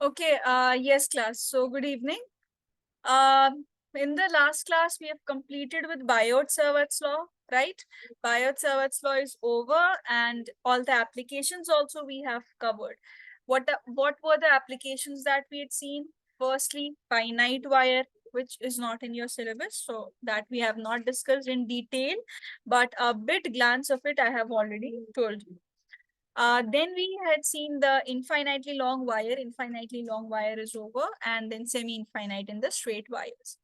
Okay, yes, class. So, good evening. In the last class, we have completed with Biot-Savart's law, right? Biot-Savart's law is over, and all the applications also we have covered. What were the applications that we had seen? Firstly, finite wire, which is not in your syllabus, so that we have not discussed in detail, but a bit glance of it I have already told you. Then we had seen the infinitely long wire. Infinitely long wire is over, and then semi-infinite in the straight wires.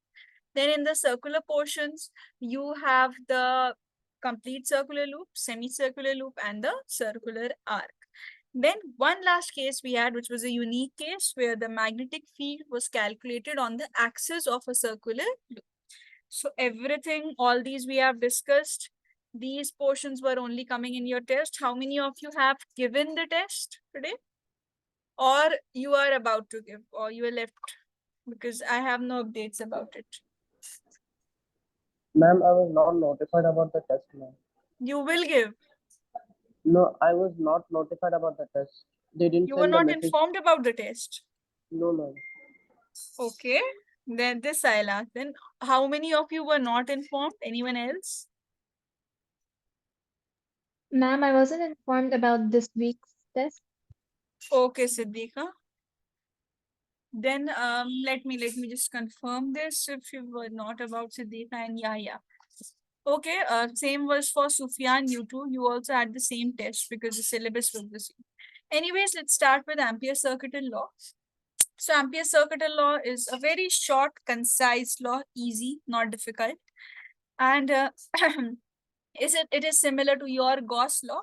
Then in the circular portions, you have the complete circular loop, semicircular loop, and the circular arc. Then one last case we had, which was a unique case where the magnetic field was calculated on the axis of a circular loop. So everything, all these we have discussed. These portions were only coming in your test. How many of you have given the test today? Or you are about to give, or you are left? Because I have no updates about it. Ma'am, I was not notified about the test, ma'am. You will give. No, I was not notified about the test. They didn't You were send the not message. informed about the test. No, ma'am. Okay. Then this I'll ask. Then how many of you were not informed? Anyone else? Ma'am, I wasn't informed about this week's test. Okay, Siddhika. Then let me just confirm this if you were not about Siddhika and Yahya. Okay, same was for Sufyan, you too. You also had the same test because the syllabus was the same. Anyways, let's start with Ampere's circuital law. So Ampere's circuital law is a very short, concise law, easy, not difficult. And it is similar to your Gauss law,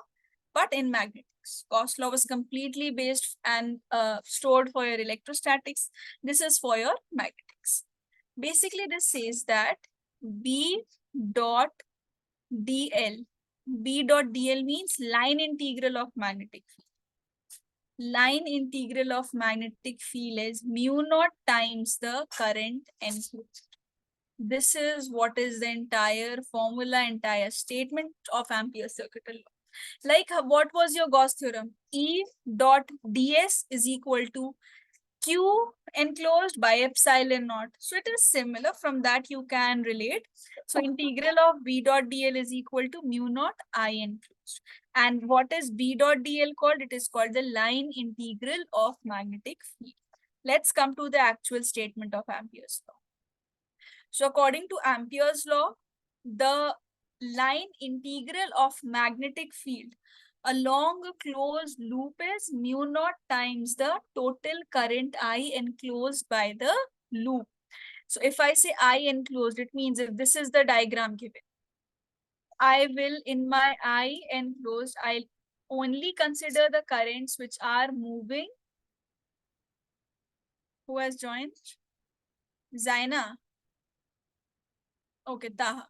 but in magnetics. Gauss law was completely based and stored for your electrostatics. This is for your magnetics. Basically, this says that B dot dl. B dot dl means line integral of magnetic field. Line integral of magnetic field is mu naught times the current enclosed. This is what is the entire formula, entire statement of Ampere's circuital law. Like, what was your Gauss theorem? E dot ds is equal to Q enclosed by epsilon naught. So it is similar. From that you can relate. So integral of B dot dl is equal to mu naught I enclosed. And what is B dot dl called? It is called the line integral of magnetic field. Let's come to the actual statement of Ampere's law. So according to Ampere's law, the line integral of magnetic field along a closed loop is mu naught times the total current I enclosed by the loop. So if I say I enclosed, it means if this is the diagram given, I will in my I enclosed, I'll only consider the currents which are moving. Who has joined? Zaina. Okay, Taha.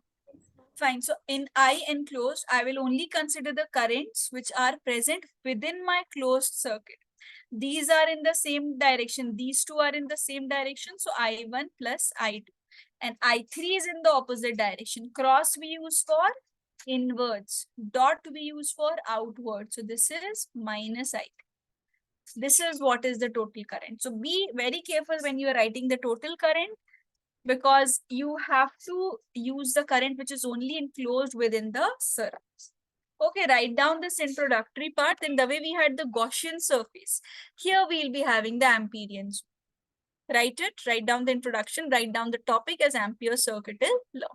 Fine. So in I enclosed, I will only consider the currents which are present within my closed circuit. These are in the same direction. These two are in the same direction. So I1 plus I2. And I3 is in the opposite direction. Cross we use for inwards. Dot we use for outwards. So this is minus I3. This is what is the total current. So be very careful when you are writing the total current, because you have to use the current which is only enclosed within the circuit. Okay, write down this introductory part. In the way we had the Gaussian surface, here we'll be having the Amperian zone. Write it, write down the introduction, write down the topic as Ampere's circuital law.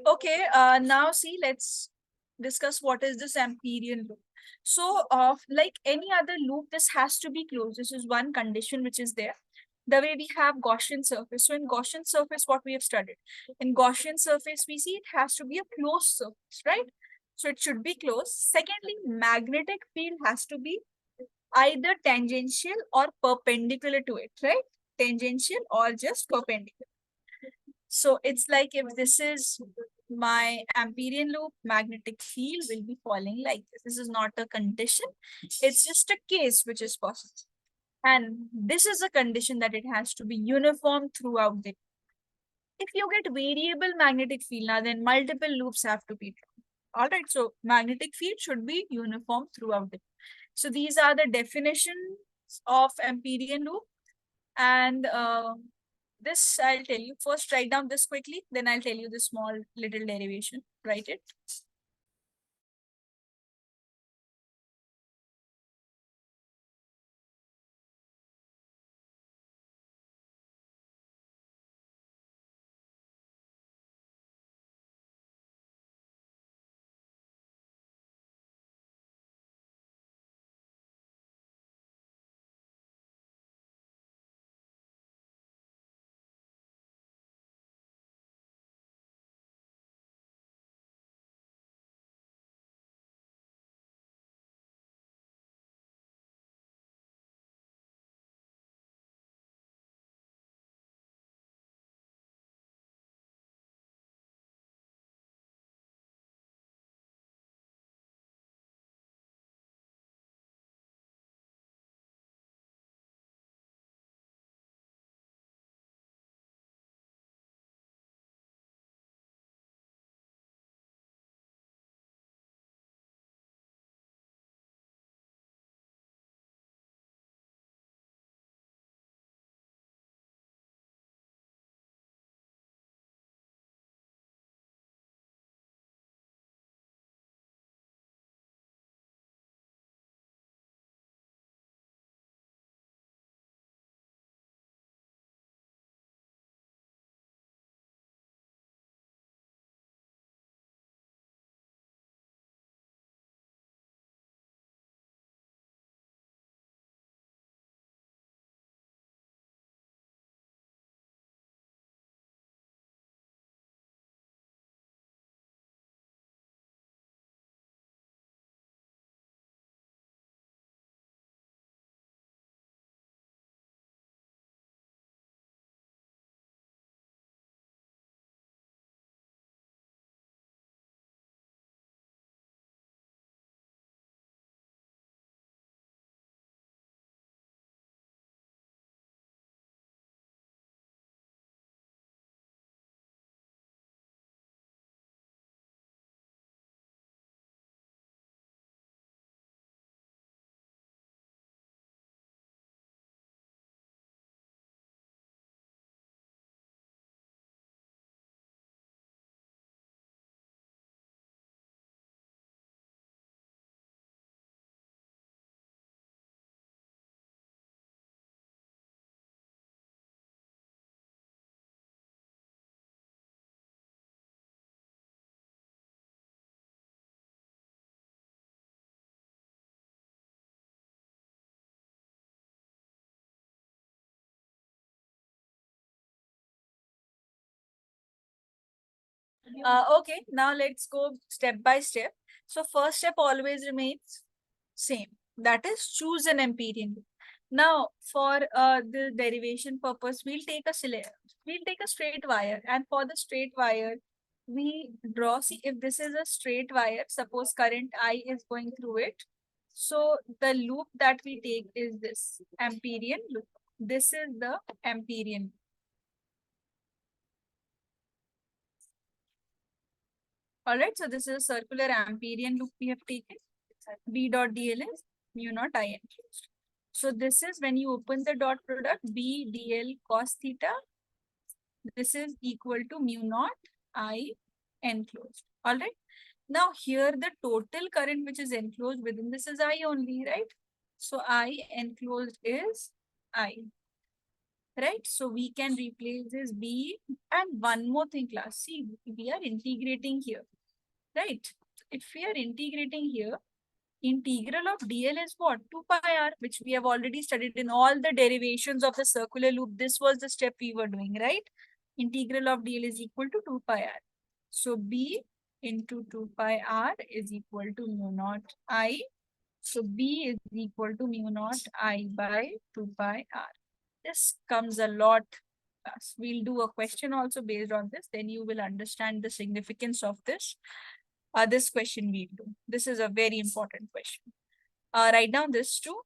Okay, now see, let's discuss what is this Amperian loop. So, like any other loop, this has to be closed. This is one condition which is there. The way we have Gaussian surface. So in Gaussian surface, what we have studied. In Gaussian surface, we see it has to be a closed surface, right? So it should be closed. Secondly, magnetic field has to be either tangential or perpendicular to it, right? Tangential or just perpendicular. So it's like if this is my Amperian loop, magnetic field will be falling like this. This is not a condition. It's just a case which is possible. And this is a condition that it has to be uniform throughout the. If you get variable magnetic field, now then multiple loops have to be drawn. All right, so magnetic field should be uniform throughout the. So these are the definitions of Amperian loop. And this I'll tell you. First, write down this quickly, then I'll tell you the small little derivation. Write it. Okay, now let's go step by step. So first step always remains same. That is choose an Amperian loop. Now for the derivation purpose, we'll take a straight wire, and for the straight wire, we draw. See, if this is a straight wire, suppose current I is going through it. So the loop that we take is this Amperian loop. This is the Amperian. All right, so this is a circular Amperian loop we have taken. B dot dl is mu naught I enclosed. So this is when you open the dot product B dl cos theta. This is equal to mu naught I enclosed. All right. Now here the total current which is enclosed within this is I only, right? So I enclosed is I. right? So we can replace this B. And one more thing, class. See, we are integrating here, right? If we are integrating here, integral of dl is what? 2 pi r, which we have already studied in all the derivations of the circular loop. This was the step we were doing, right? Integral of dl is equal to 2 pi r. So b into 2 pi r is equal to mu naught I. So b is equal to mu naught I by 2 pi r. This comes a lot. We'll do a question also based on this. Then you will understand the significance of this question we'll do. This is a very important question. Write down this too.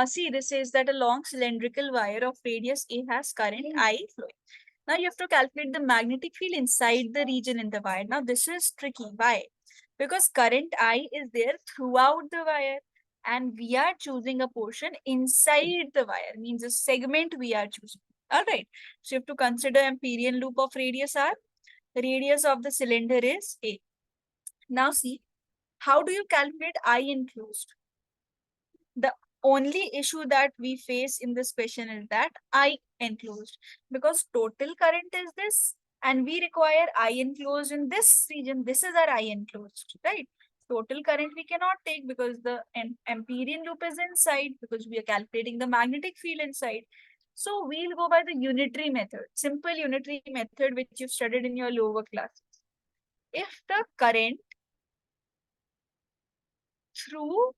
See, this says that a long cylindrical wire of radius A has current I flowing. Now you have to calculate the magnetic field inside the region in the wire. Now this is tricky. Why? Because current I is there throughout the wire, and we are choosing a portion inside the wire, means a segment we are choosing. All right. So you have to consider Amperian loop of radius R. The radius of the cylinder is A. Now see, how do you calculate I enclosed? The only issue that we face in this question is that I enclosed, because total current is this and we require I enclosed in this region. This is our I enclosed, right? Total current we cannot take because the Amperian loop is inside, because we are calculating the magnetic field inside. So we'll go by the unitary method, simple unitary method which you studied in your lower classes. If the current through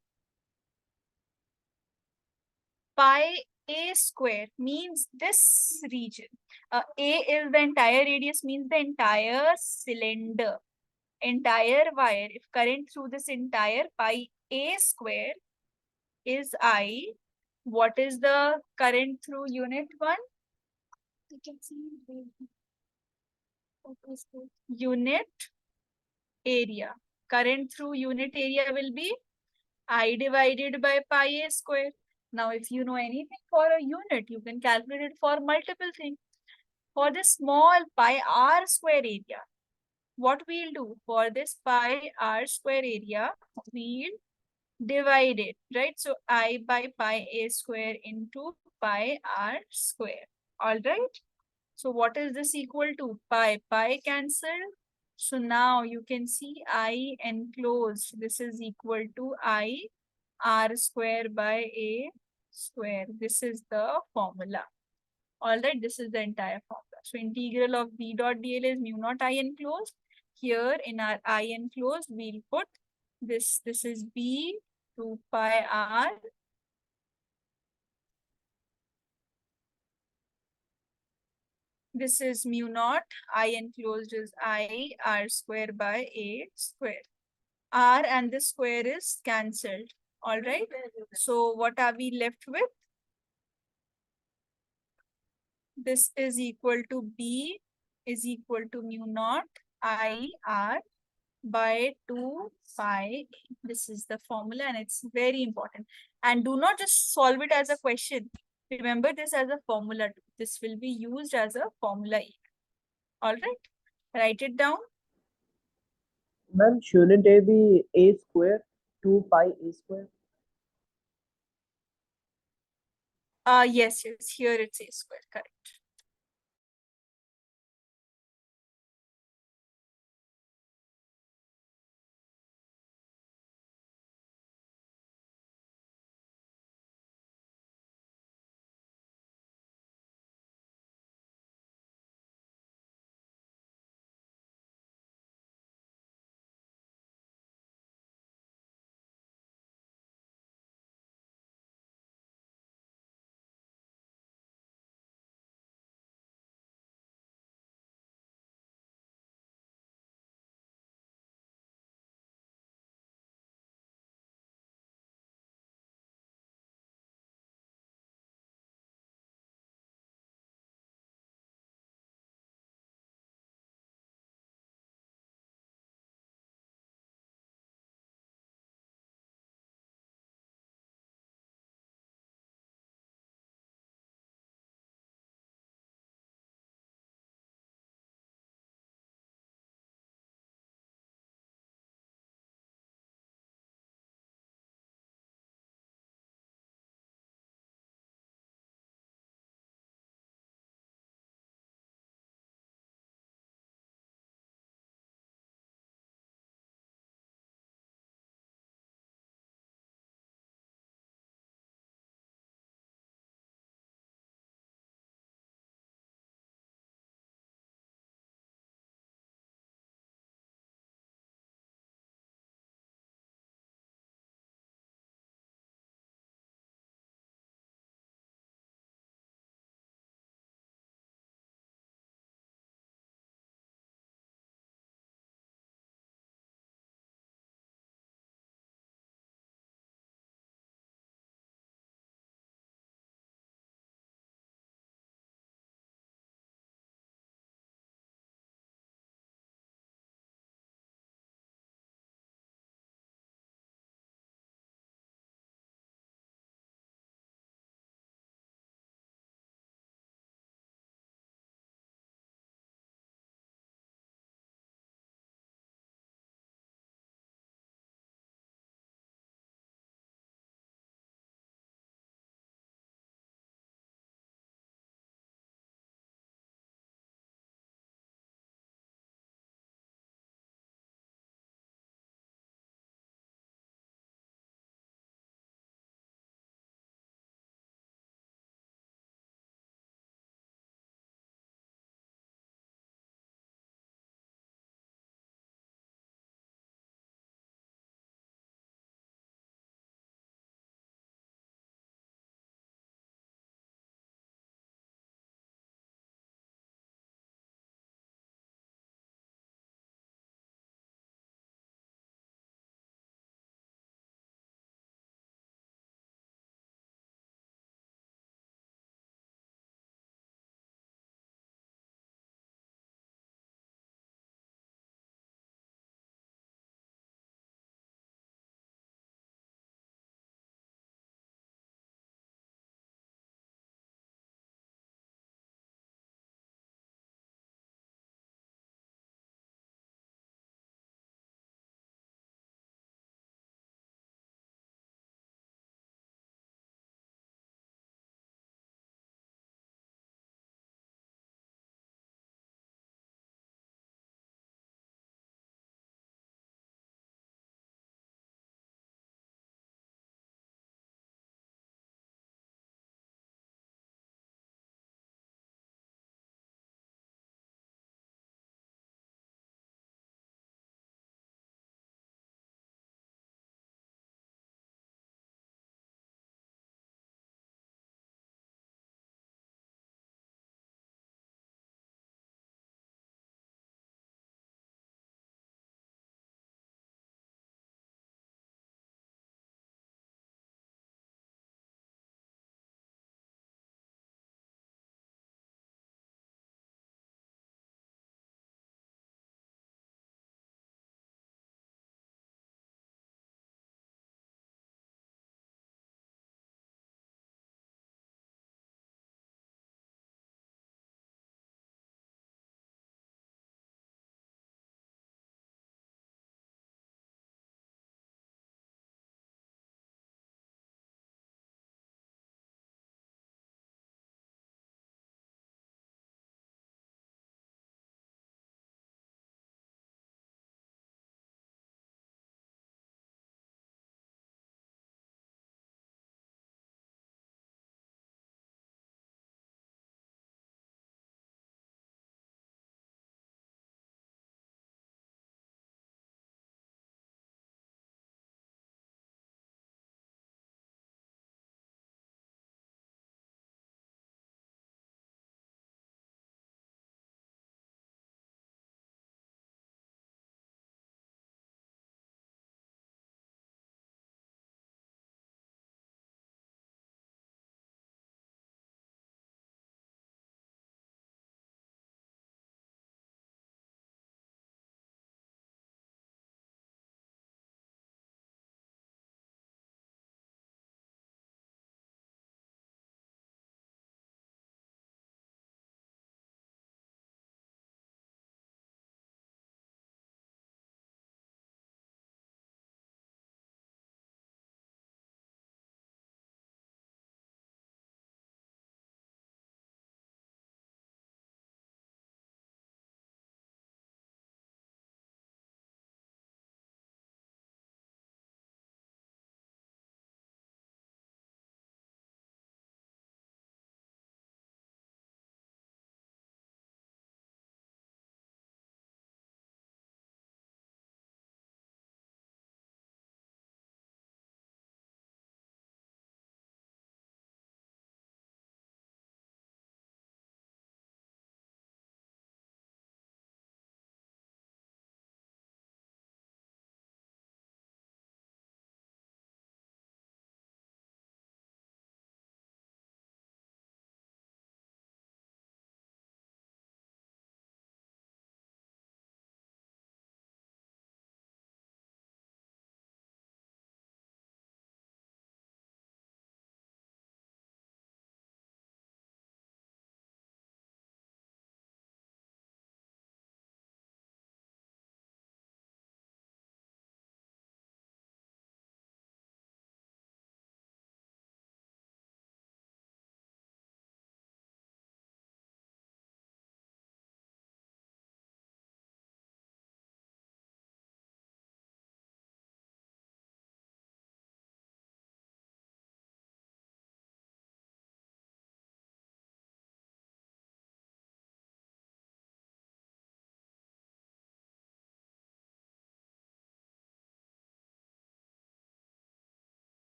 pi a square means this region. A is the entire radius, means the entire cylinder, entire wire. If current through this entire pi a square is I, what is the current through unit 1? You can see unit area. Current through unit area will be I divided by pi a square. Now, if you know anything for a unit, you can calculate it for multiple things. For this small pi r square area, what we'll do for this pi r square area, we'll divide it, right? So I by pi a square into pi r square. All right. So what is this equal to? Pi cancel. So now you can see I enclosed. This is equal to I r square by a square. This is the formula. All right, this is the entire formula. So integral of b dot dl is mu naught I enclosed. Here in our I enclosed, we'll put this. This is b 2 pi r. This is mu naught I enclosed is I r square by a square. R and the square is cancelled. All right. So what are we left with? This is equal to B is equal to mu naught I R by 2 pi. This is the formula and it's very important. And do not just solve it as a question. Remember this as a formula. This will be used as a formula. All right. Write it down. Ma'am, shouldn't it be a square, 2 pi a square? Yes. Here it's a square. Correct.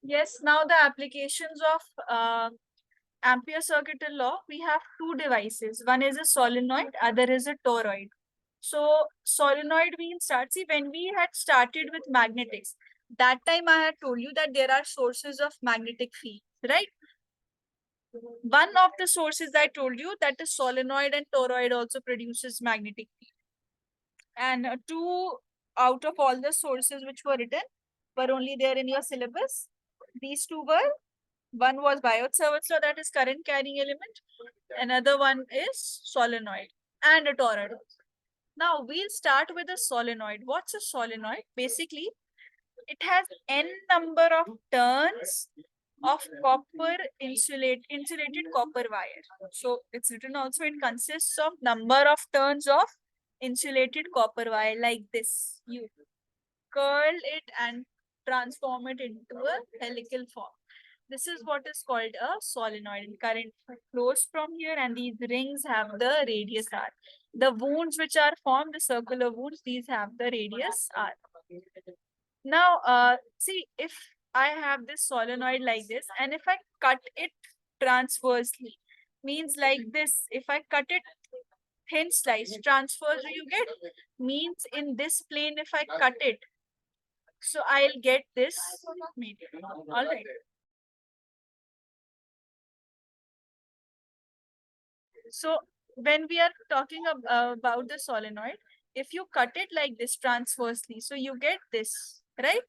Yes, now the applications of Ampere circuital law, we have two devices. One is a solenoid, other is a toroid. So solenoid we'll start. See, when we had started with magnetics, that time I had told you that there are sources of magnetic field, right? One of the sources I told you that the solenoid and toroid also produces magnetic field. And two out of all the sources which were written were only there in your syllabus. These two were, one was Biot-Savart's law, that is current carrying element. Another one is solenoid and a toroid. Now we'll start with a solenoid. What's a solenoid? Basically, it has n number of turns of copper insulated copper wire. So it's written also, it consists of number of turns of insulated copper wire like this. You curl it and transform it into a helical form. This is what is called a solenoid. Current flows from here and these rings have the radius r. The wounds which are formed, the circular wounds, these have the radius r. Now, see, if I have this solenoid like this and if I cut it transversely, means like this, if I cut it thin slice, transverse you get, means in this plane if I cut it, so I'll get this medium. All right. So when we are talking about the solenoid, if you cut it like this transversely, so you get this, right?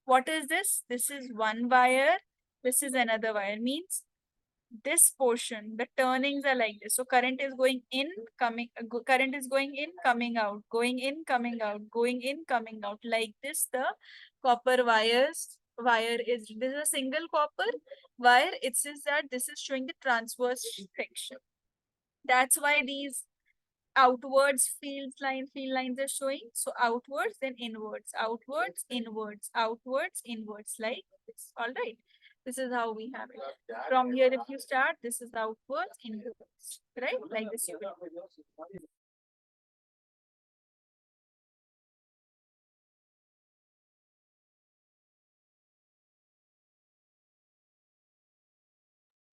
What is this? This is one wire. This is another wire. Means this portion, the turnings are like this. So current is going in, current is going in, coming out, going in, coming out, going in, coming out. Like this, the copper wire is, this is a single copper wire. It says that this is showing the transverse section. That's why these outwards field lines are showing. So outwards, then inwards, outwards, inwards, outwards, inwards, like this. All right. This is how we have it. From here, if you start, this is outwards, inwards, right? Like this. You will.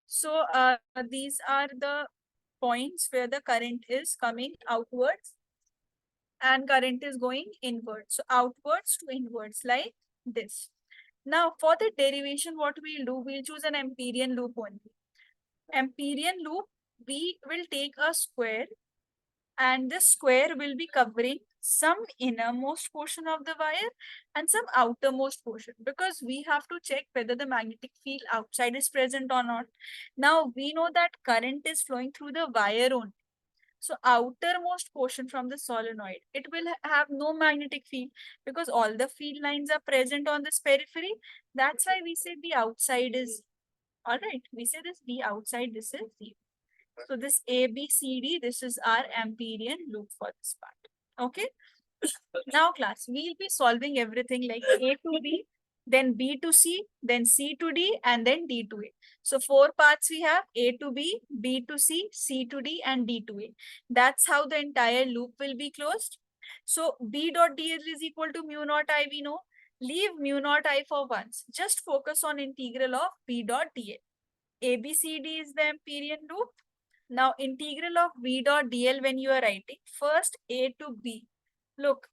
So these are the points where the current is coming outwards and current is going inwards. So outwards to inwards, like this. Now, for the derivation, what we'll do, we'll choose an Amperian loop only. Amperian loop, we will take a square and this square will be covering some innermost portion of the wire and some outermost portion, because we have to check whether the magnetic field outside is present or not. Now, we know that current is flowing through the wire only. So outermost portion from the solenoid, it will have no magnetic field because all the field lines are present on this periphery. That's why we say the outside is, all right. We say this the outside, this is the. So this A, B, C, D, this is our Amperian loop for this part. Okay. Now class, we'll be solving everything like A to B, then B to C, then C to D, and then D to A. So four parts we have: A to B, B to C, C to D, and D to A. That's how the entire loop will be closed. So B dot dl is equal to mu naught I, we know. Leave mu naught I for once. Just focus on integral of B dot dl. ABCD is the Amperian loop. Now integral of V dot dl when you are writing, first A to B. Look,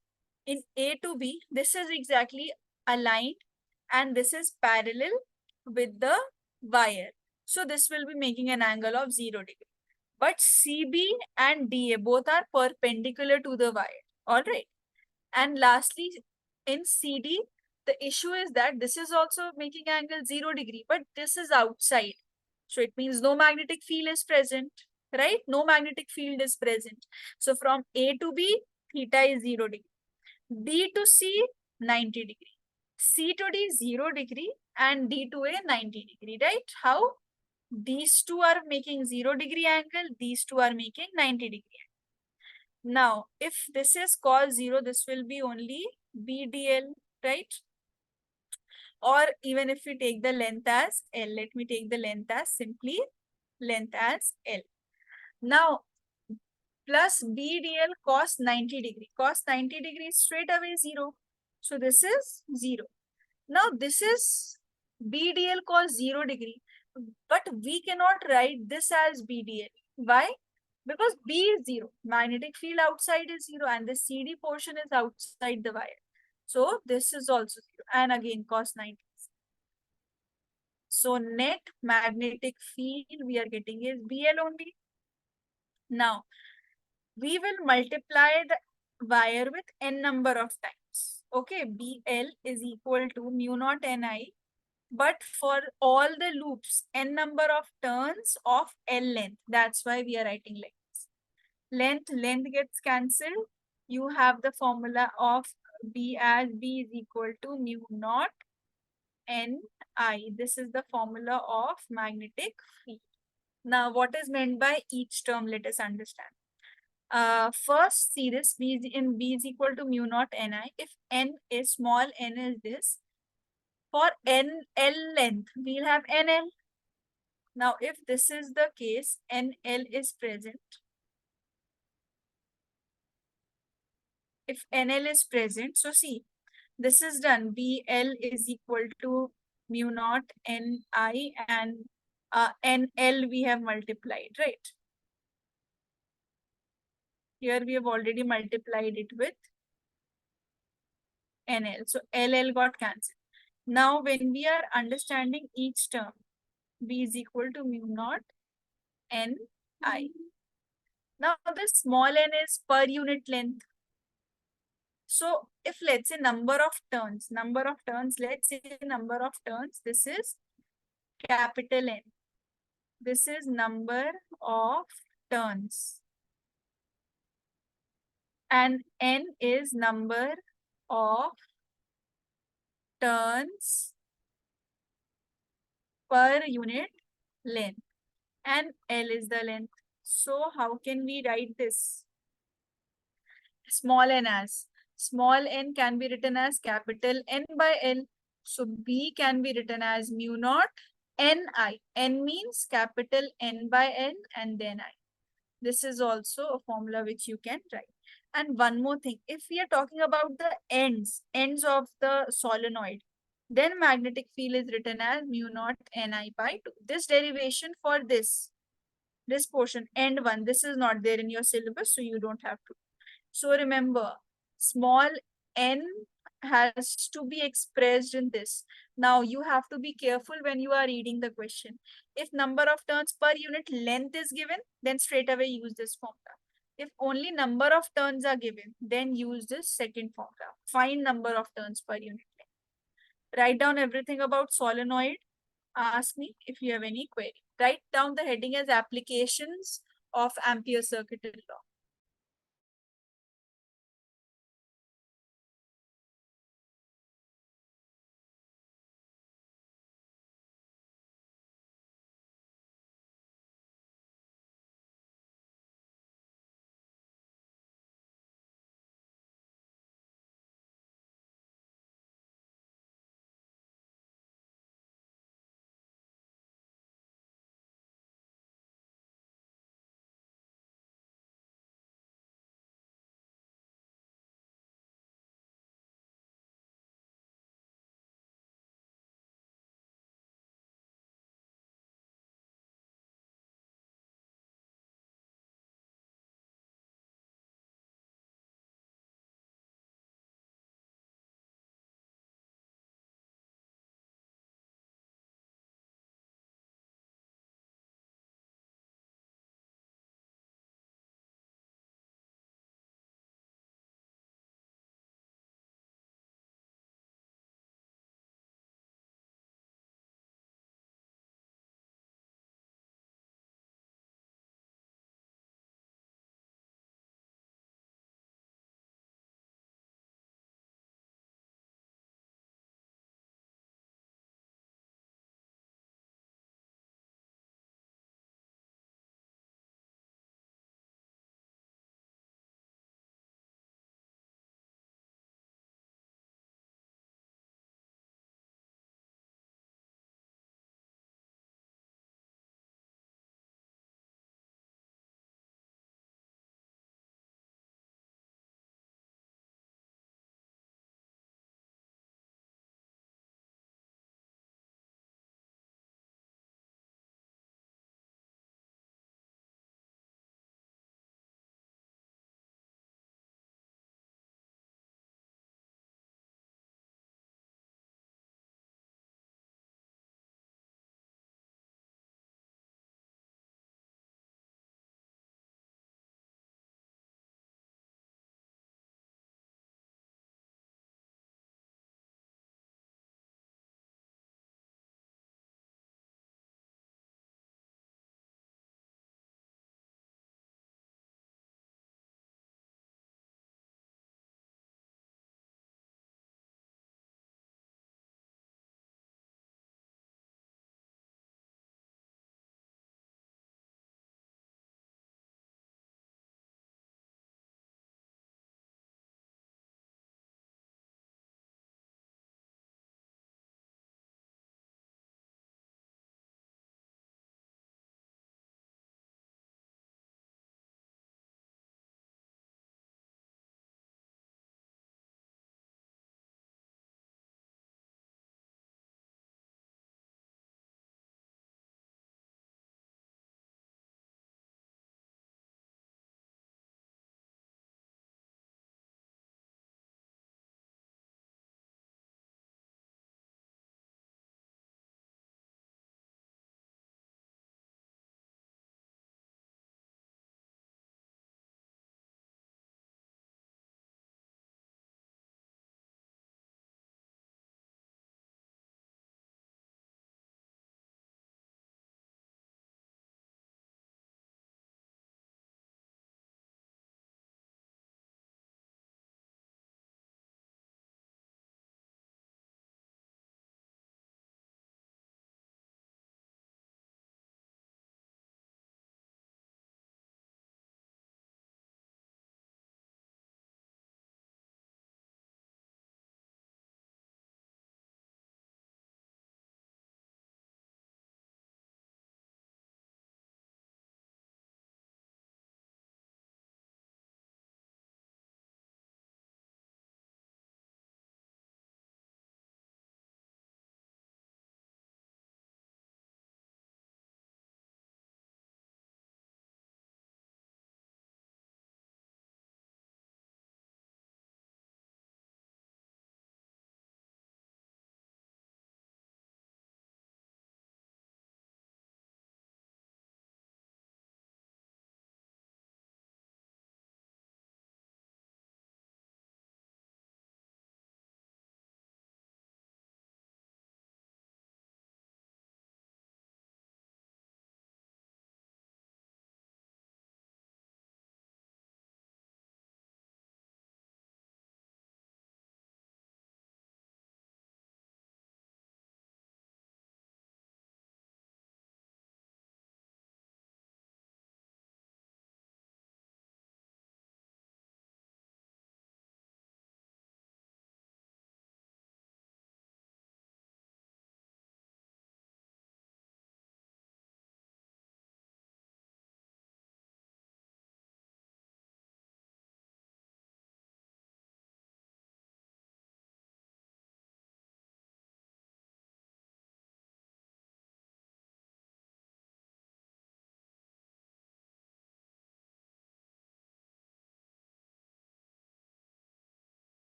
in A to B, this is exactly aligned and this is parallel with the wire. So this will be making an angle of 0 degree. But CB and DA both are perpendicular to the wire. All right. And lastly, in CD, the issue is that this is also making angle 0 degree, but this is outside. So it means no magnetic field is present, right? No magnetic field is present. So from A to B, theta is 0 degree. B to C, 90 degree. C to D, 0 degree. And D to A, 90 degree, right? How? These two are making 0 degree angle. These two are making 90 degree. Now, if this is cos 0, this will be only BDL, right? Or even if we take the length as L, let me take the length as simply length as L. Now, plus BDL cos 90 degree. Cos 90 degree straight away 0. So this is 0. Now, this is BDL cos 0 degree. But we cannot write this as BDL. Why? Because B is 0. Magnetic field outside is 0 and the CD portion is outside the wire. So this is also 0. And again cos 90. So net magnetic field we are getting is BL only. Now we will multiply the wire with n number of times. Okay, BL is equal to mu naught Ni, but for all the loops, n number of turns of L length. That's why we are writing length. Length gets cancelled. You have the formula of B as B is equal to mu naught Ni. This is the formula of magnetic field. Now, what is meant by each term? Let us understand. First, see this B is equal to mu naught Ni. If n is small, n is this. For n L length, we'll have NL. Now, if this is the case, NL is present. If NL is present, so see, this is done. BL is equal to mu naught Ni and NL we have multiplied, right? Here we have already multiplied it with NL. So LL got cancelled. Now, when we are understanding each term, B is equal to mu naught Ni. Now, the small n is per unit length. So if let's say number of turns, let's say number of turns, this is capital N. This is number of turns. And N is number of turns per unit length. And L is the length. So how can we write this? Small n as. Small n can be written as capital N by L. So B can be written as mu naught Ni. N means capital N by N and then I. This is also a formula which you can write. And one more thing, if we are talking about the ends of the solenoid, then magnetic field is written as mu naught Ni by 2. This derivation for this portion, end one, this is not there in your syllabus, so you don't have to. So remember, small n has to be expressed in this. Now you have to be careful when you are reading the question. If number of turns per unit length is given, then straight away use this formula. If only number of turns are given, then use this second formula. Find number of turns per unit length. Write down everything about solenoid. Ask me if you have any query. Write down the heading as applications of Ampere circuit law.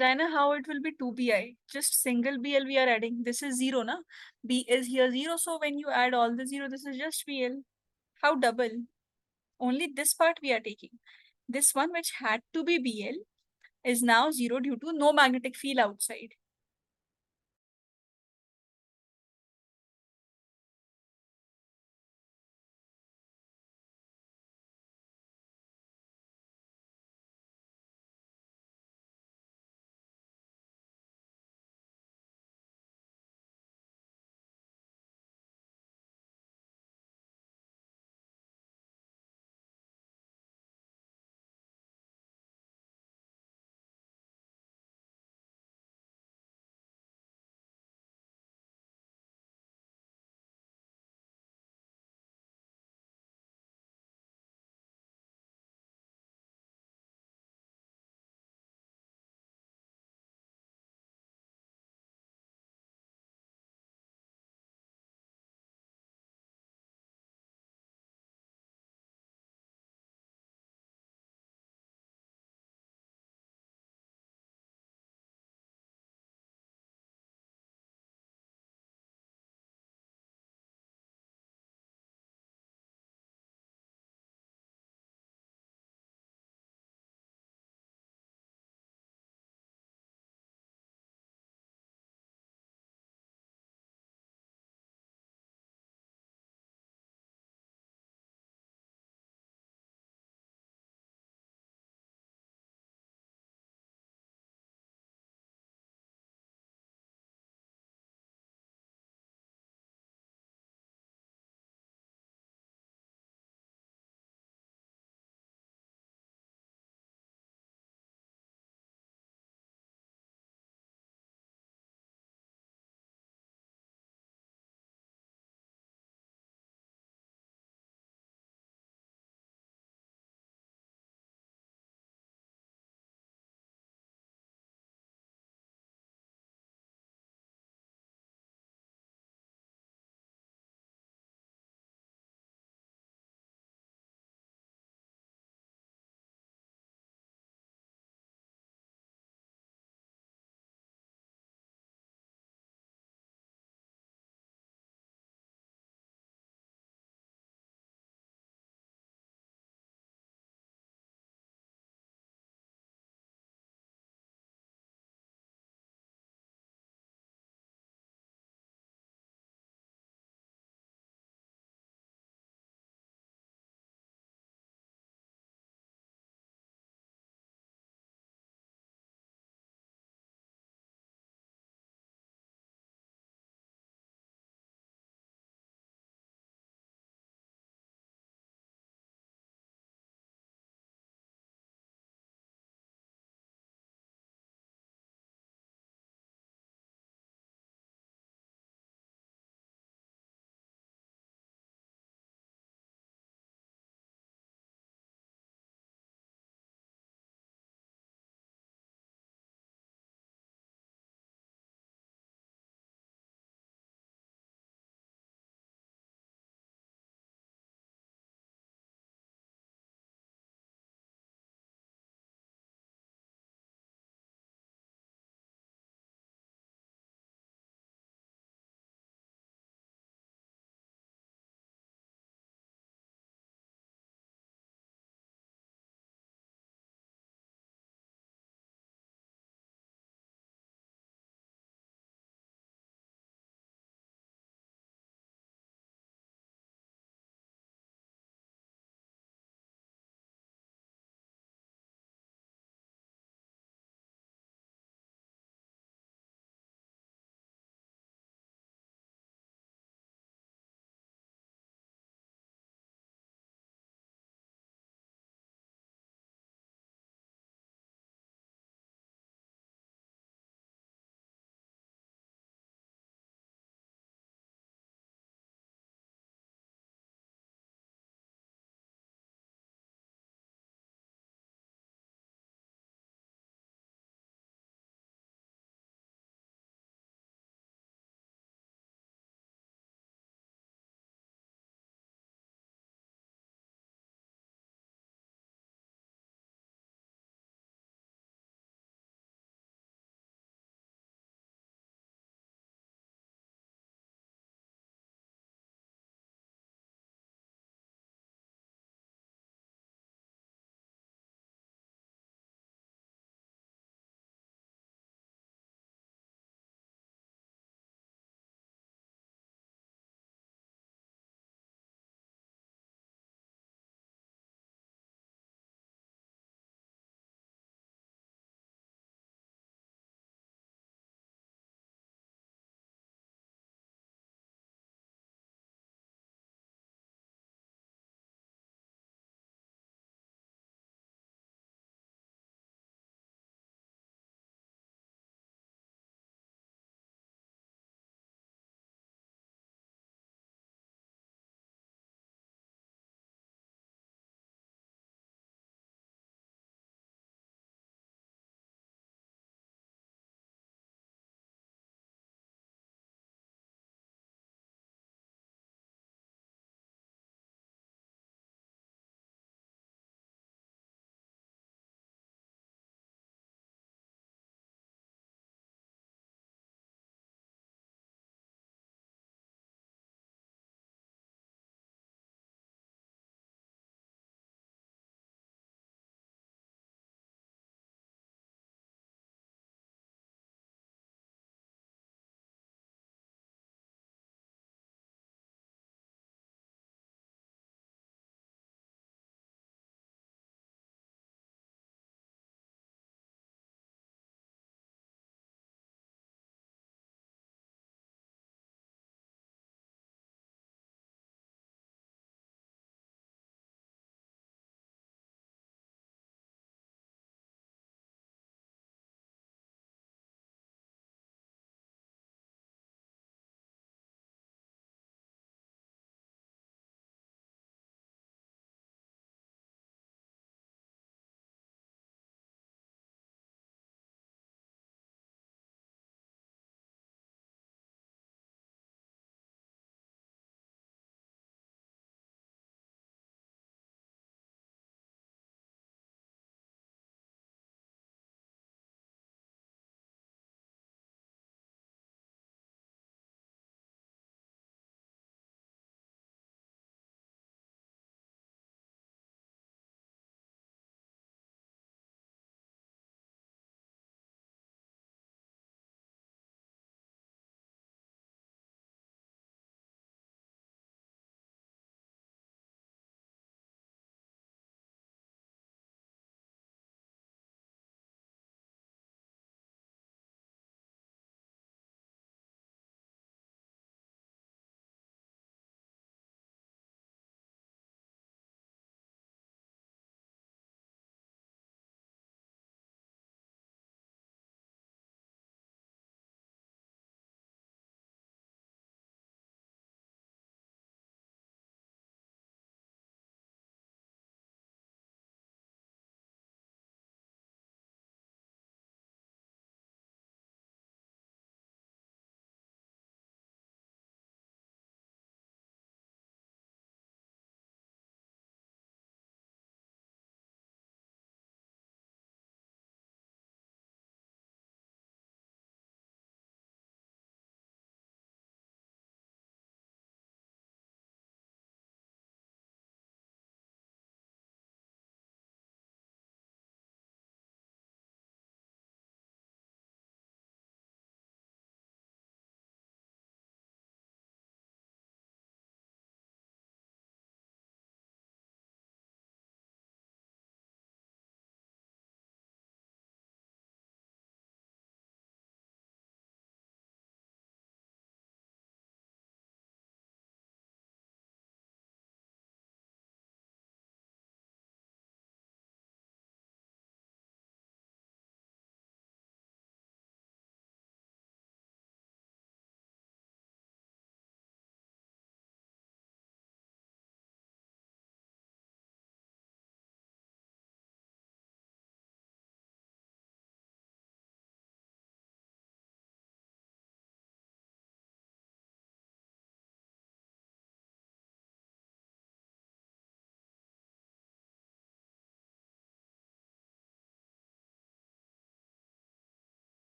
Zaina, how it will be 2 bi? Just single BL we are adding. This is 0, na? B is here 0. So when you add all the 0, this is just BL. How double? Only this part we are taking. This one which had to be BL is now 0 due to no magnetic field outside.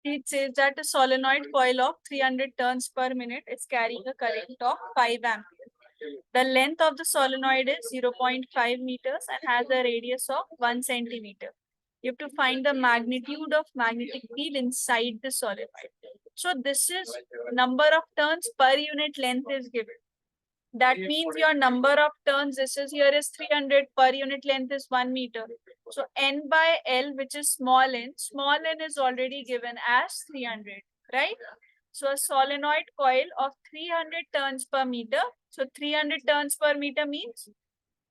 it says that a solenoid coil of 300 turns per minute is carrying a current of 5 amperes. The length of the solenoid is 0.5 meters and has a radius of 1 centimeter. You have to find the magnitude of magnetic field inside the solenoid. So this is number of turns per unit length is given. That means your number of turns, this is here is 300 per unit length is 1 meter. So N by L, which is small n is already given as 300, right? So a solenoid coil of 300 turns per meter. So 300 turns per meter means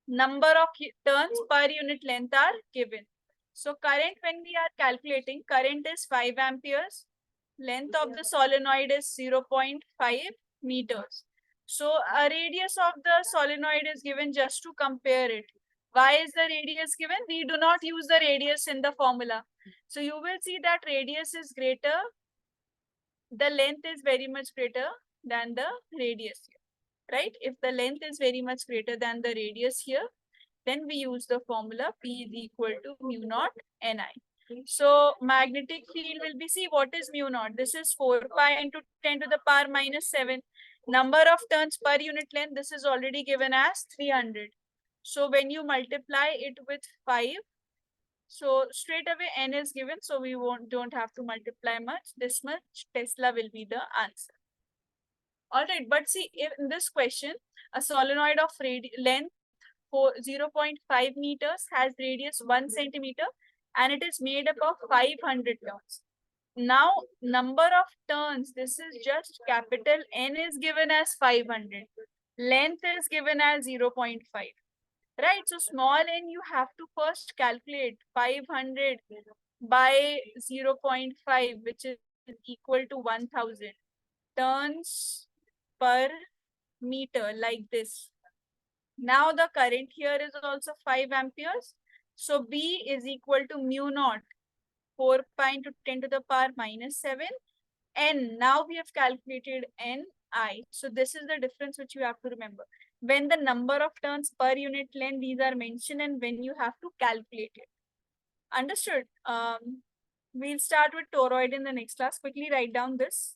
number of turns per unit length are given. So current, when we are calculating, current is 5 amperes. Length of the solenoid is 0.5 meters. So a radius of the solenoid is given just to compare it. Why is the radius given? We do not use the radius in the formula. So you will see that radius is greater. The length is very much greater than the radius here, right? If the length is very much greater than the radius here, then we use the formula P is equal to mu naught Ni. So magnetic field will be, see what is mu naught? This is 4 pi into 10 to the power minus 7. Number of turns per unit length, this is already given as 300. So when you multiply it with 5, so straight away N is given, so we don't have to multiply much. This much Tesla will be the answer. All right, but see, in this question, a solenoid of length for 0.5 meters has radius 1 centimeter and it is made up of 500 turns. Now, number of turns, this is just capital N is given as 500. Length is given as 0.5. Right, so small n you have to first calculate 500 by 0.5, which is equal to 1000 turns per meter, like this. Now the current here is also 5 amperes. So B is equal to mu naught 4 pi into 10 to the power minus 7. N, now we have calculated Ni. So this is the difference which you have to remember. When the number of turns per unit length, these are mentioned, and when you have to calculate it. Understood? We'll start with toroid in the next class. Quickly write down this.